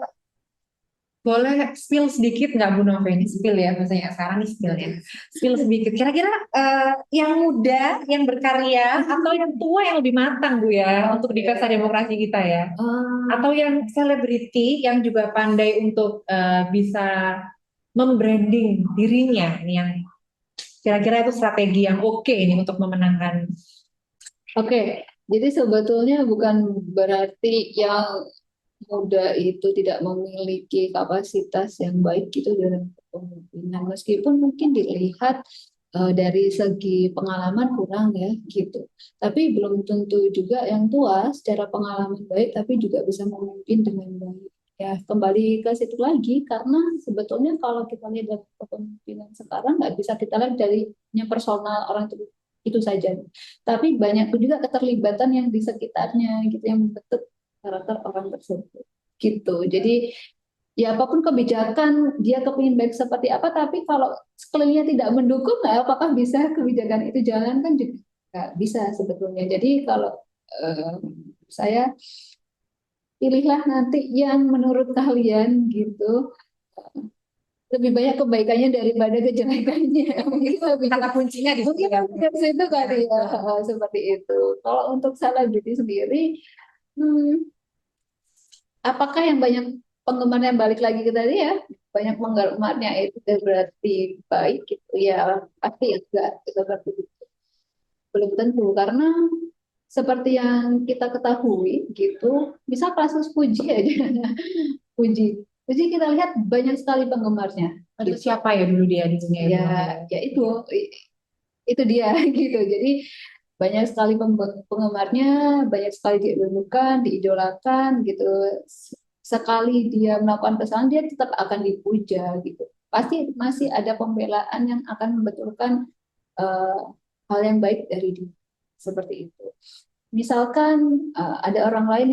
boleh spill sedikit nggak Bu Novi? Ini spill ya, biasanya sekarang nih spill ya. Spill sedikit. Kira-kira yang muda, yang berkarya, atau yang tua yang lebih matang Bu ya untuk di pesta demokrasi kita ya? Atau yang selebriti yang juga pandai untuk bisa membranding dirinya, ini yang kira-kira itu strategi yang oke ini untuk memenangkan. Oke, jadi sebetulnya bukan berarti yang muda itu tidak memiliki kapasitas yang baik gitu dalam kepemimpinan. Meskipun mungkin dilihat dari segi pengalaman kurang ya gitu. Tapi belum tentu juga yang tua secara pengalaman baik tapi juga bisa memimpin dengan baik. Ya, kembali ke situ lagi karena sebetulnya kalau kita lihat dari kepemimpinan sekarang nggak bisa kita lihat dari personal orang itu saja. Tapi banyak juga keterlibatan yang di sekitarnya gitu yang membentuk karakter orang tersebut gitu. Jadi ya apapun kebijakan dia kepingin baik seperti apa, tapi kalau sekelilingnya tidak mendukung, nggak apakah bisa kebijakan itu jalan kan juga nggak bisa sebetulnya. Jadi kalau eh, saya pilihlah nanti yang menurut kalian gitu lebih banyak kebaikannya daripada kejelekannya. Mungkin lebih Kata kuncinya di situ mungkin ya. dari situ kali ya seperti itu. Kalau untuk selebriti sendiri, hmm, apakah yang banyak penggemarnya yang balik lagi ke tadi ya banyak penggemarnya itu berarti baik gitu ya pasti enggak seperti itu belum tentu karena seperti yang kita ketahui gitu misal kasus Puji aja Puji Puji kita lihat banyak sekali penggemarnya Aduh, gitu siapa ya dulu dia di dunia ya itu? ya itu dia gitu jadi banyak sekali penggemarnya, banyak sekali diidolakan, diidolakan gitu. Sekali dia melakukan kesalahan, dia tetap akan dipuja gitu. Pasti masih ada pembelaan yang akan membetulkan uh, hal yang baik dari dia seperti itu. Misalkan ada orang lain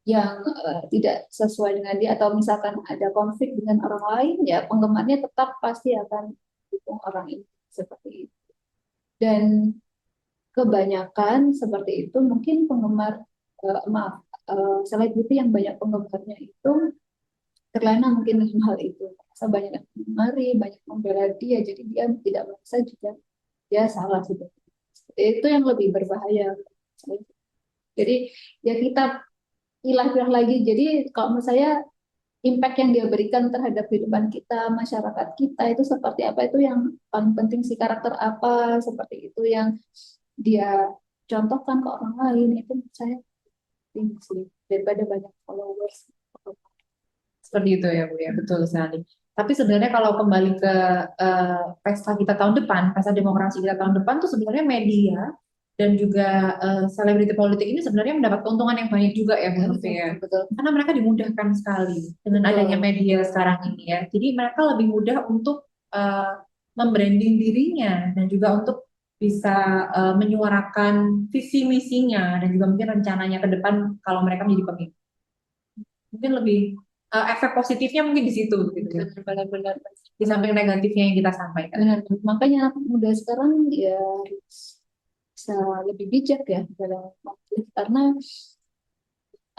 yang tidak sesuai dengan dia atau misalkan ada konflik dengan orang lain, ya penggemarnya tetap pasti akan dukung orang ini seperti itu. Dan kebanyakan seperti itu mungkin penggemar maaf selebriti yang banyak penggemarnya itu terlena mungkin dengan hal itu merasa banyak yang mengemari banyak membela dia jadi dia tidak merasa juga dia salah sebetulnya itu yang lebih berbahaya jadi ya kita pilah-pilah lagi jadi kalau menurut saya impact yang dia berikan terhadap kehidupan kita, masyarakat kita itu seperti apa itu yang paling penting sih karakter apa seperti itu yang dia contohkan ke orang lain itu saya penting sih daripada banyak followers. Seperti itu ya Bu ya, betul sekali. Tapi sebenarnya kalau kembali ke pesta kita tahun depan, pesta demokrasi kita tahun depan tuh sebenarnya media dan juga selebriti politik ini sebenarnya mendapat keuntungan yang banyak juga ya Bu Ya, Novi betul, ya. betul, Karena mereka dimudahkan sekali dengan adanya betul. media sekarang ini ya. Jadi mereka lebih mudah untuk membranding dirinya dan juga untuk bisa menyuarakan visi misinya dan juga mungkin rencananya ke depan kalau mereka menjadi pemimpin. Mungkin lebih efek positifnya mungkin di situ gitu ya. Benar-benar. Di samping negatifnya yang kita sampaikan. Benar. Makanya anak muda sekarang ya harus bisa lebih bijak ya dalam memilih, karena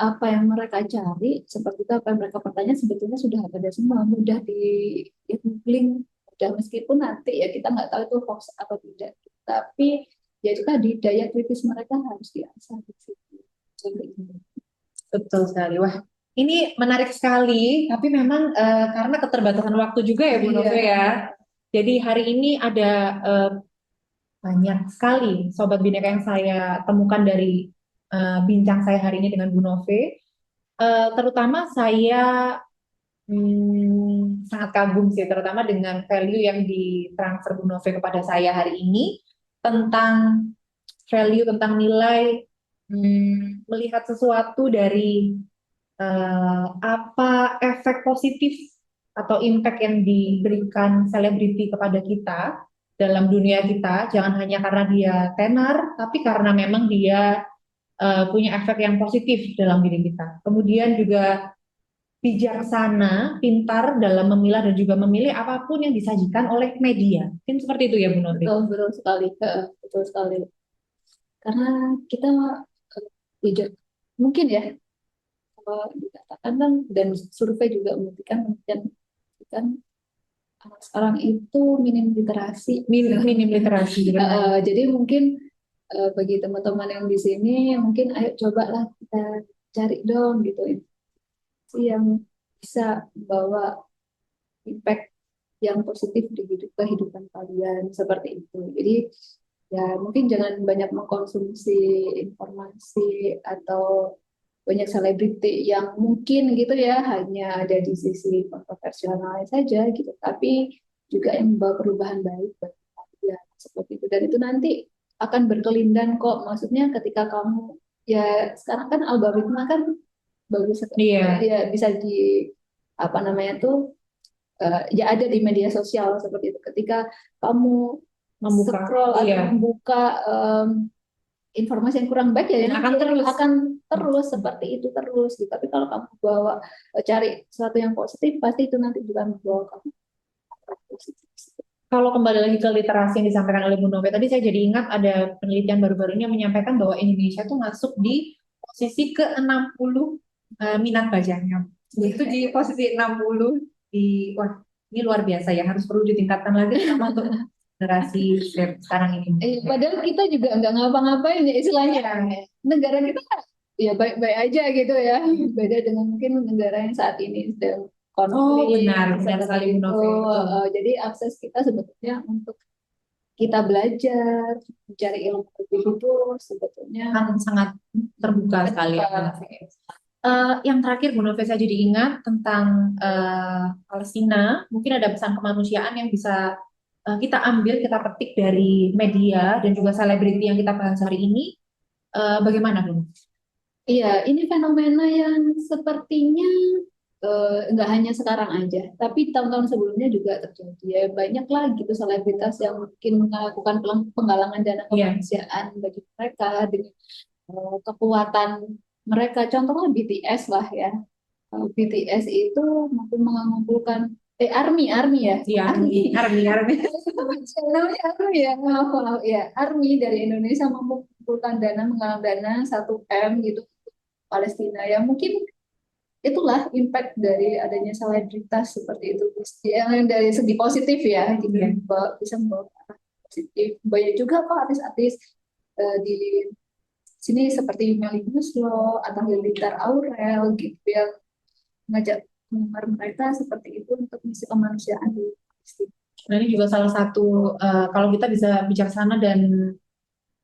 apa yang mereka cari seperti itu, apa yang mereka pertanyaan sebetulnya sudah ada semua, mudah di googling, mudah, meskipun nanti ya kita nggak tahu itu hoax atau tidak, tapi ya itu tadi daya kritis mereka harus diasah di situ. Seperti itu. Betul sekali. Wah, ini menarik sekali, tapi memang karena keterbatasan waktu juga ya Bu Iya. Nove ya. Jadi hari ini ada banyak sekali Sobat Bineka yang saya temukan dari bincang saya hari ini dengan Bu Nove. Terutama saya sangat kagum sih, terutama dengan value yang ditransfer Bu Nove kepada saya hari ini tentang value, tentang nilai melihat sesuatu dari apa efek positif atau impact yang diberikan selebriti kepada kita dalam dunia kita, jangan hanya karena dia tenar, tapi karena memang dia punya efek yang positif dalam diri kita. Kemudian juga bijaksana, pintar dalam memilah dan juga memilih apapun yang disajikan oleh media. Mungkin seperti itu ya Bu Novi. Betul, betul sekali. Betul sekali. Karena kita bijak, mungkin ya, kalau dikatakan kan, dan survei juga membuktikan kan anak sekarang itu minim literasi. Minim literasi. Jadi mungkin bagi teman-teman yang di sini, mungkin ayo cobalah kita cari dong gitu yang bisa bawa impact yang positif di kehidupan kalian seperti itu. Jadi ya mungkin jangan banyak mengkonsumsi informasi atau banyak selebriti yang mungkin gitu ya hanya ada di sisi kontroversial saja gitu, tapi juga yang membawa perubahan baik bagi kalian seperti itu. Dan itu nanti akan berkelindan kok. Maksudnya ketika kamu, ya sekarang kan algoritma kan bagus sekali. Iya. Ya bisa di apa namanya tuh ya ada di media sosial seperti itu. Ketika kamu Membuka, scroll atau iya. membuka informasi yang kurang baik, ya akan terus seperti itu terus gitu. Tapi kalau kamu bawa cari sesuatu yang positif, pasti itu nanti juga membawa kamu positif. Kalau kembali lagi ke literasi yang disampaikan oleh Bu Nove, tadi saya jadi ingat ada penelitian baru-baru ini yang menyampaikan bahwa Indonesia tuh masuk di posisi ke-60 minat bacanya. Itu di posisi 60 di, wah ini luar biasa ya, harus perlu ditingkatkan lagi terutama untuk generasi sekarang ini. Padahal kita juga nggak ngapa-ngapain ya istilahnya. Negara kita ya baik-baik aja gitu ya. Beda dengan mungkin negara yang saat ini sedang konflik. Benar sekali Bu itu. Nove. Jadi akses kita sebetulnya untuk kita belajar, mencari ilmu lebih itu sebetulnya Kan sangat terbuka sekali ya Bu Nove. Yang terakhir Bu Nove, saya jadi ingat tentang Palestina. Mungkin ada pesan kemanusiaan yang bisa kita ambil, kita petik dari media dan juga selebriti yang kita bahas hari ini. Bagaimana Bu? Iya, ini fenomena yang sepertinya nggak hanya sekarang aja, tapi tahun-tahun sebelumnya juga terjadi. Ya, banyak lah gitu selebritas yang mungkin melakukan penggalangan dana kemanusiaan bagi mereka dengan kekuatan mereka. Contohnya BTS lah ya. BTS itu mampu mengumpulkan ARMY ya. Iya, ARMY. Namanya ARMY ya, maaf ya. ARMY dari Indonesia mampu mengumpulkan dana, menggalang dana 1 M gitu Palestina. Ya mungkin itulah impact dari adanya selebritas seperti itu. Yang dari segi positif ya, gitu, bisa membawa arah positif. Banyak juga kok artis-artis di sini seperti Melly Guslo atau Halilintar Aurel gitu yang mengajak penggemar mereka seperti itu untuk misi kemanusiaan di Palestina. Nah, ini juga salah satu kalau kita bisa bijaksana dan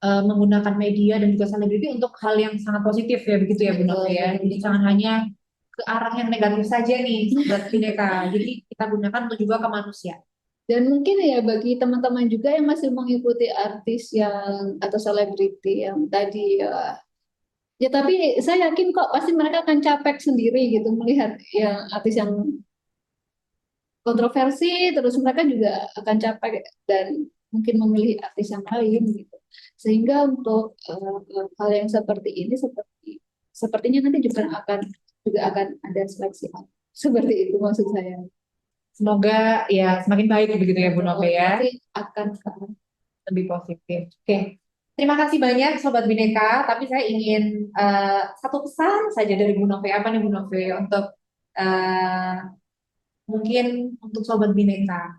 menggunakan media dan juga selebriti untuk hal yang sangat positif ya, begitu ya Bu Nove ya. Jadi jangan hanya ke arah yang negatif saja nih Sobat Bineka. Jadi kita gunakan untuk juga kemanusiaan. Dan mungkin ya bagi teman-teman juga yang masih mengikuti artis yang atau selebriti yang tadi ya, tapi saya yakin kok pasti mereka akan capek sendiri gitu melihat yang artis yang kontroversi, terus mereka juga akan capek dan mungkin memilih artis yang lain gitu. Sehingga untuk hal yang seperti ini sepertinya nanti juga akan ada seleksi seperti itu maksud saya. Semoga ya semakin baik begitu ya Bu Nove ya. Nanti akan Lebih positif. Oke. Terima kasih banyak Sobat Bineka, tapi saya ingin satu pesan saja dari Bu Nove. Apa nih Bu Nove untuk eh, mungkin untuk Sobat Bineka,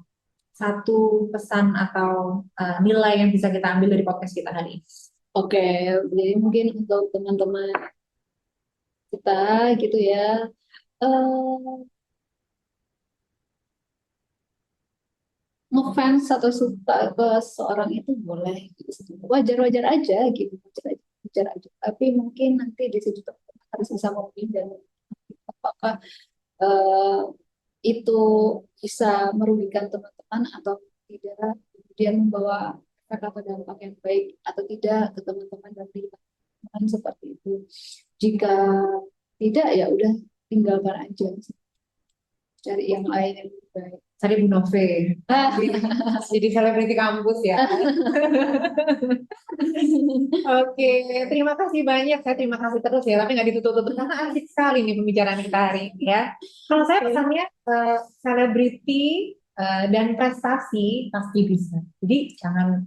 satu pesan atau nilai yang bisa kita ambil dari podcast kita hari ini. Oke, jadi mungkin untuk teman-teman kita gitu ya, eh ngefans atau suka ke seorang itu boleh gitu. Wajar-wajar aja gitu, wajar aja. Tapi mungkin nanti di situ teman-teman harus bisa memilih dan apakah eh, itu bisa merugikan teman-teman atau tidak, kemudian membawa efek atau dampak yang baik atau tidak ke teman-teman dan teman seperti itu. Jika tidak ya udah tinggalkan aja, cari yang lain yang lebih baik. Cari Bu Nove. Ah. Jadi selebriti kampus ya. Oke, terima kasih banyak. Saya terima kasih terus ya, tapi nggak ditutup-tutup karena asik sekali nih pembicaraan kita hari ini ya. Kalau saya pesannya selebriti dan prestasi pasti bisa. Jadi jangan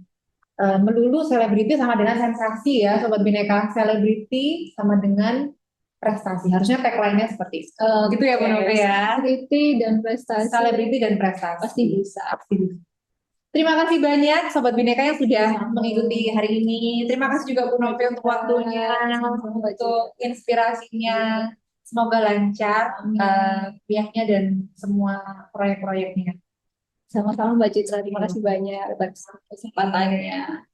melulu selebriti sama dengan sensasi ya, Sobat Bineka. Selebriti sama dengan prestasi. Harusnya tagline-nya seperti itu. Gitu ya Bu Nove ya. Selebriti dan prestasi Selebriti dan prestasi. pasti bisa. Pasti bisa. Terima kasih banyak Sobat Bineka yang sudah mengikuti hari ini. Terima kasih juga Bu Nove untuk waktunya, untuk inspirasinya. Semoga lancar kuliahnya dan semua proyek-proyeknya. Sama-sama Mbak Citra, terima kasih banyak atas kesempatannya.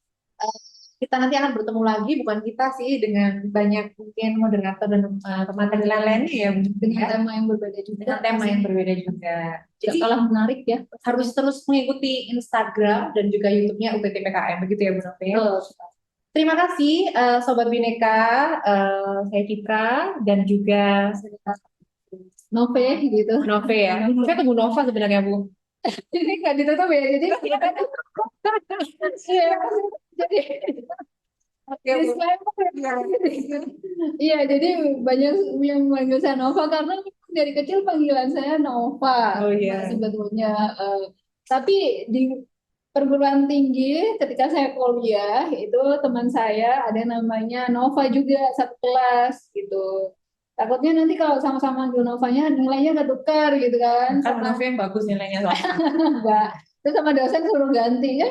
Kita nanti akan bertemu lagi, bukan kita sih, dengan banyak mungkin moderator dan teman-teman lainnya ya, Dengan tema yang berbeda juga. dengan tema yang berbeda juga. Jadi kalah menarik ya. Harus terus mengikuti Instagram dan juga YouTube-nya UPTPKM, begitu ya Bu Nove? Terima kasih Sobat Bineka, saya Citra dan juga Nove gitu. Nove ya. Saya tunggu Nova sebenarnya Bu. Ini nggak ditutup ya, jadi jadi Oke, Bu. iya, jadi banyak yang manggil saya Nova karena dari kecil panggilan saya Nova. Oh iya. Sebetulnya, tapi di perguruan tinggi ketika saya kuliah itu teman saya ada namanya Nova juga satu kelas gitu. Takutnya nanti kalau sama-sama manggil Novanya nilainya nggak tukar gitu kan. Kan Nova yang bagus nilainya soalnya. Enggak. Terus sama dosen suruh ganti. Ya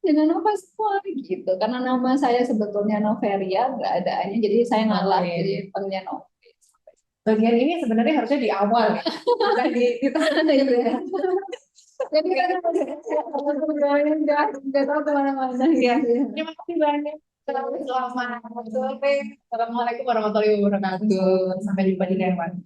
dengan Nova semua gitu. Karena nama saya sebetulnya Noveria, nggak ada A-nya. Jadi saya ngalah jadi panggilnya Nova. Bagian ini sebenarnya harusnya di awal ya. Bukan di tengah ya. Jadi kan nggak tahu kemana-mana. Ya. Terima kasih banyak. Selamat sore. Assalamualaikum warahmatullahi wabarakatuh. Sampai jumpa di lain waktu.